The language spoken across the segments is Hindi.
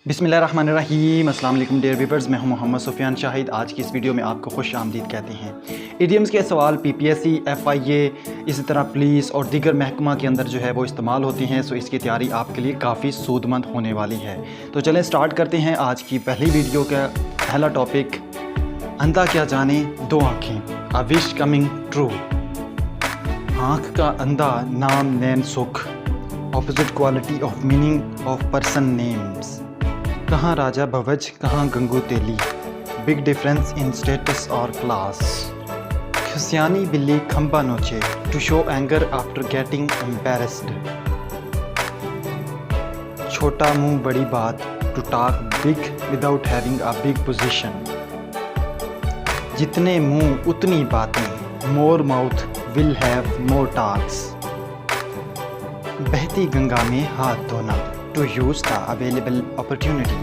बिस्मिल्लाहिर्रहमानिर्रहीम अस्सलाम वालेकुम डियर व्यूअर्स, मैं हूं मोहम्मद सुफियान शाहिद। आज की इस वीडियो में आपको खुश आमदीद कहते हैं। इडियम्स के सवाल पीपीएससी, एफआईए, इसी तरह पुलिस और दीगर महकमा के अंदर जो है वो इस्तेमाल होती हैं। सो इसकी तैयारी आपके लिए काफ़ी सूदमंद होने वाली है। तो चलें स्टार्ट करते हैं आज की पहली वीडियो का पहला टॉपिक, अंधा क्या जाने दो आँखें, अ विश कमिंग ट्रू। आँख का अंधा नाम नैन सुख, opposite quality of meaning of person names. कहाँ राजा भवज कहाँ Gangu Teli, big difference in status और क्लास। खुसियानी बिल्ली खंबा नोचे, to show anger after getting embarrassed. छोटा मुंह बड़ी बात, to talk big without having a big position. जितने मुंह उतनी बातें, more mouth will have more talks. बहती गंगा में हाथ धोना, to use the available opportunity.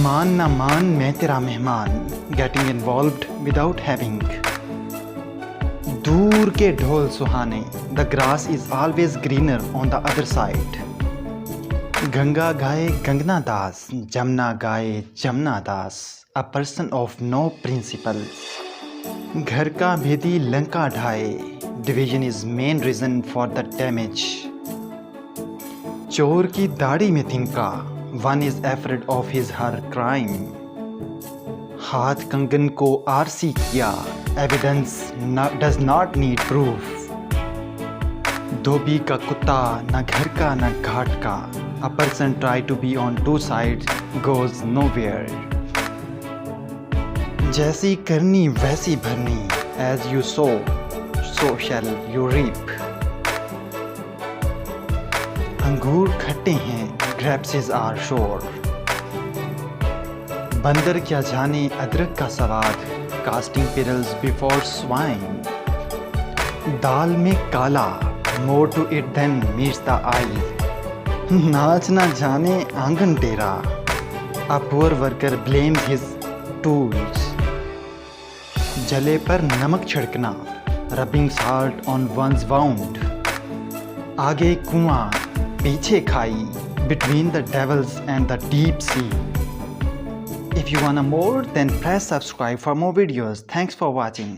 मान ना मान मैं तेरा मेहमान, गेटिंग इन्वॉल्व्ड विदाउट हैविंग। दूर के ढोल सुहाने, the grass is always greener on the other side. Ganga गाए गंगना दास, जमुना गाए जमुना दास, a person of no principles. घर का भेदी लंका ढाए, division is main reason for the damage. चोर की दाढ़ी में तिनका, one is afraid of his her crime. हाथ कंगन को आरसी किया, evidence does not need proof. धोबी का कुत्ता न घर का न घाट का, a person try to be on two side goes nowhere. जैसी करनी वैसी भरनी, as you sow so shall you reap. अंगूर खट्टे हैं, ग्रेप्स आर शोर। बंदर क्या जाने अदरक का स्वाद, कास्टिंग पिरल्स बिफोर स्वाइन। दाल में काला, more to it than meets the eye. नाच ना जाने आंगन टेरा, a poor worker blames his tools. जले पर नमक छिड़कना, rubbing salt on one's wound. आगे कुआं पीछे खाई, between the devils and the deep sea. If you wanna more, then press subscribe for more videos. Thanks for watching.